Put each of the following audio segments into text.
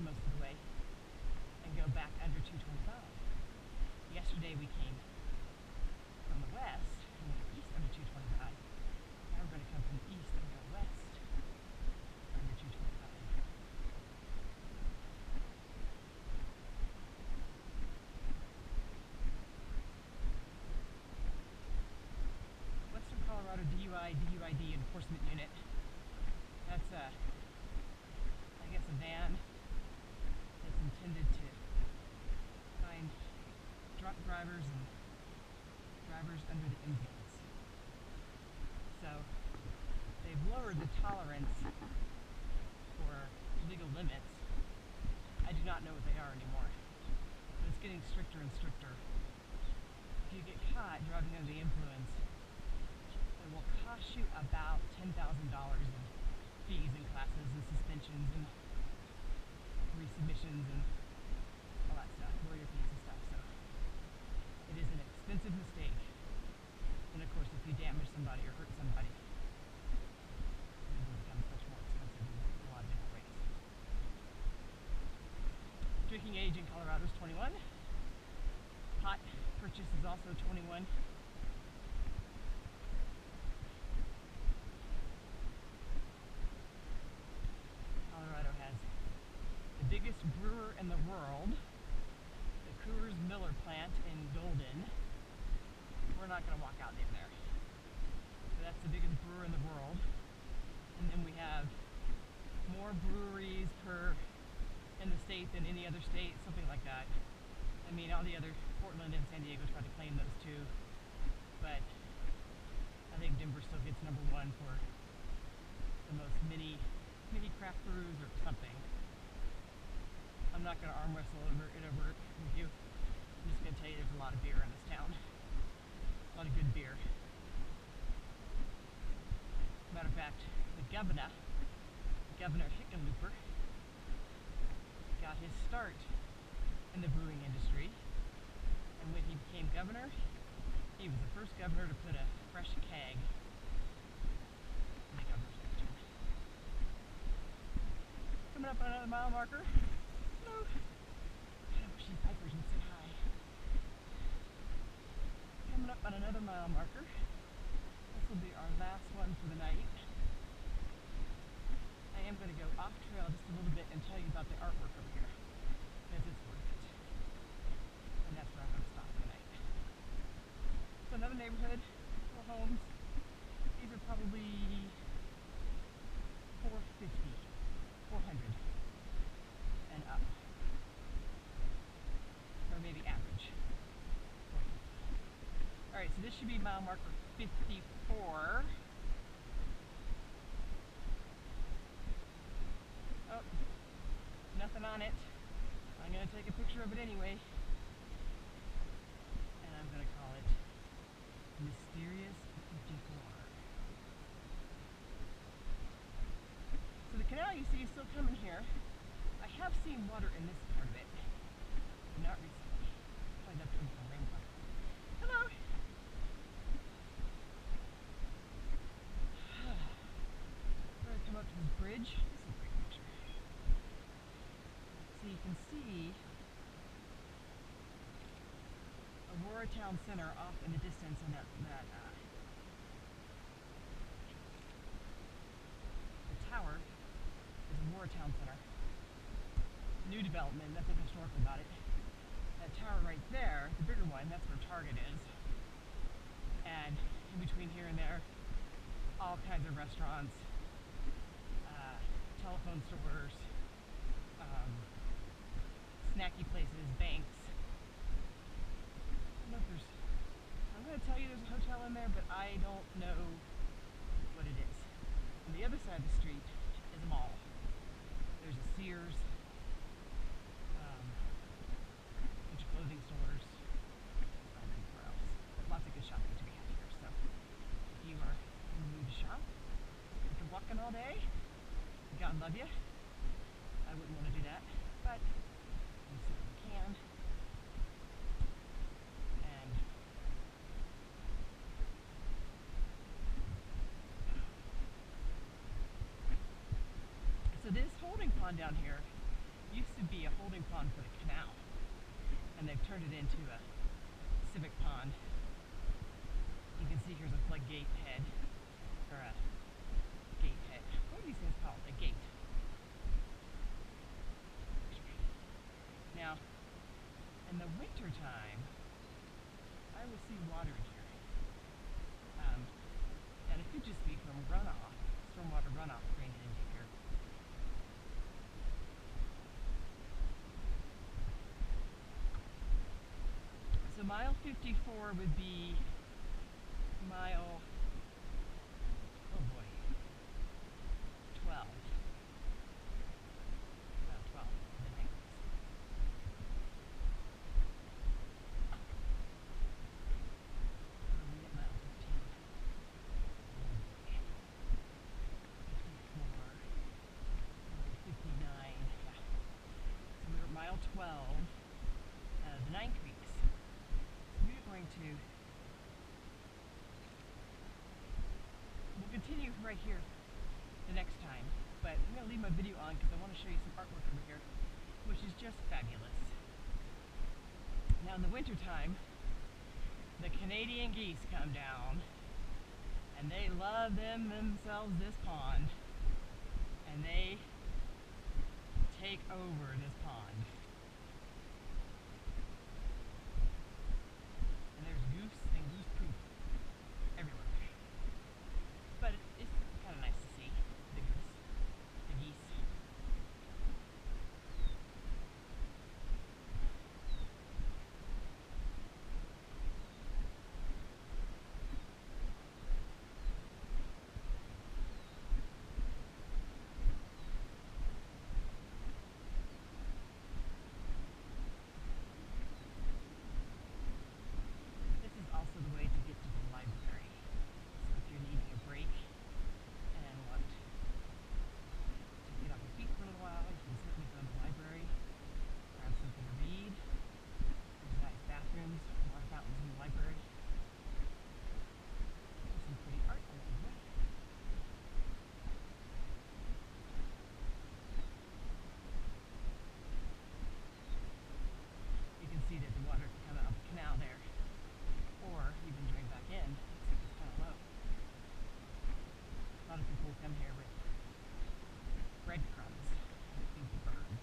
most of the way and go back under 225. Yesterday we came from the west and went east under 225. Now we're going to come from the east and go west under 225. Western Colorado DUID Enforcement Unit. That's I guess a van that's intended to find drunk drivers and drivers under the influence. So they've lowered the tolerance for legal limits. I do not know what they are anymore, but it's getting stricter and stricter. If you get caught driving under the influence, it will cost you about $10,000 in fees and classes and suspensions and resubmissions and all that stuff, lawyer fees and stuff. So it is an expensive mistake. And of course, if you damage somebody or hurt somebody, it becomes much more expensive in a lot of different ways. Drinking age in Colorado is 21. Pot purchase is also 21. Colorado has the biggest brewer in the world, the Coors Miller plant in Golden. We're not going to walk out in there. So that's the biggest brewer in the world. And then we have more breweries in the state than any other state, something like that. I mean, all the other, Portland and San Diego tried to claim those too, but I think Denver still gets number one for the most mini craft brews or something. I'm not going to arm wrestle over it with you. I'm just going to tell you there's a lot of beer in this town. A lot of good beer. Matter of fact, the Governor Hickenlooper, got his start in the brewing industry. And when he became governor, he was the first governor to put a fresh keg in the governor's kitchen. Coming up on another mile marker. Hello. I wish these pipers would say hi. Coming up on another mile marker. This will be our last one for the night. I am going to go off trail just a little bit and tell you about the artwork over here, because it's worth it. And that's where I'm going to stop tonight. So another neighborhood, little homes. These are probably 400 and up, or maybe average. All right, so this should be mile marker 54. Oh, nothing on it. I'm going to take a picture of it anyway. And I'm going to call it Mysterious 54. So the canal you see is still coming here. I have seen water in this part of it. Not recently. Probably not coming from rainwater. Hello! We're going to come up to this bridge. This is a great picture. So you can see Aurora Town Center off in the distance, and the tower is Aurora Town Center. New development, nothing historical about it. That tower right there, the bigger one, that's where Target is. And in between here and there, all kinds of restaurants, telephone stores, snacky places, banks. I don't know if I'm going to tell you there's a hotel in there, but I don't know what it is. On the other side of the street is a mall. There's a Sears, bunch of clothing stores, I don't know where else. But lots of good shopping to be had here. So if you are in the mood to shop after walking all day, God love you. I wouldn't want to do that, but you certainly can. And so this holding pond down here used to be a holding pond for the canal, and they've turned it into a civic pond. You can see here's a floodgate head, or a gate head. What are these things called? A gate. Now, in the winter time, I will see water in here. And it could just be from runoff, stormwater runoff draining into here. So mile 54 would be mile, oh boy, 12. Mile 12 in the 9Creeks. We're at mile 15. 54, 59, yeah. So we're at mile 12 of the 9Creeks. So we're going to we'll continue right here the next time, but I'm going to leave my video on because I want to show you some artwork over here, which is just fabulous. Now in the winter time, the Canadian geese come down, and they love themselves this pond, and they take over this pond. And there's goose and goose poop everywhere. But it's kind of nice to see the goose, the geese. This is also the way to get to the library. So if you're needing a break and want to get off your feet for a little while, you can certainly go to the library, grab something to read. There's nice bathrooms, water fountains in the library. There's some pretty art along the way. You can see that the water can come out of the canal there, or even drain back in, except it's kind of low. A lot of people come here with breadcrumbs and feed the birds.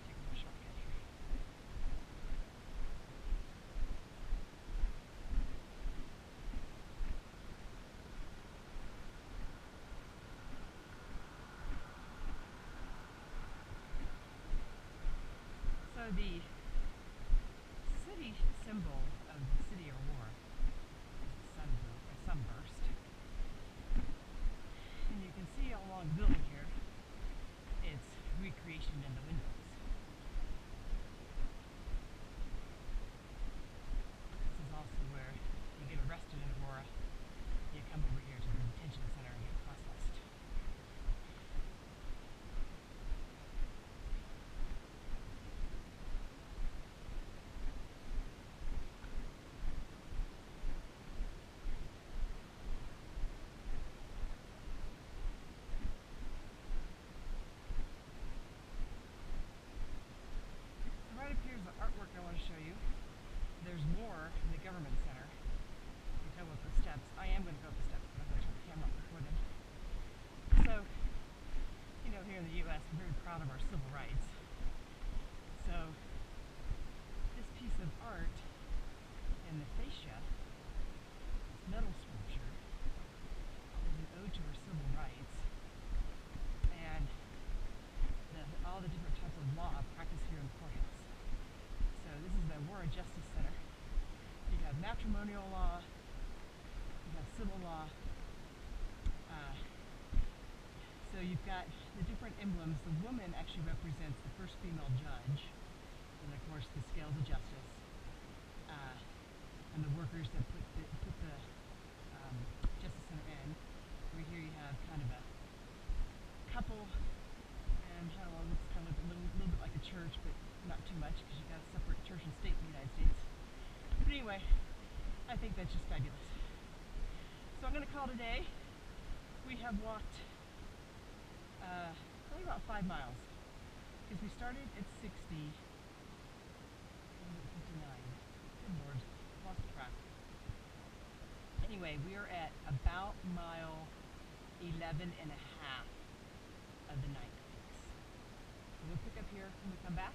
Taking a shortcut here. So the city symbol of the city of Aurora is the sunburst. And you can see all along the building here, it's recreation in the windows. This is also where you get arrested in Aurora. You come over here to the detention center and get processed. So right up here is the artwork I want to show you. There's more in the government center. You go up the steps. I am going to go up the steps, but I'm going to turn the camera off before then. So, you know, here in the U.S., we're very proud of our civil rights. So, this piece of art in the fascia, this metal sculpture, is an ode to our civil rights and all the different types of law practiced here in the courthouse. matrimonial law, you have civil law. So you've got the different emblems. The woman actually represents the first female judge, and of course the scales of justice, and the workers that put the Justice Center in. Right here you have kind of a couple, and I don't know, it looks kind of a little bit like a church, but not too much, because you've got a separate church and state in the United States. But anyway, I think that's just fabulous. So I'm going to call today. We have walked probably about 5 miles, because we started at 60, 59. Good Lord, lost track. Anyway, we are at about mile 11 and a half of the 9 Creeks. So we'll pick up here when we come back.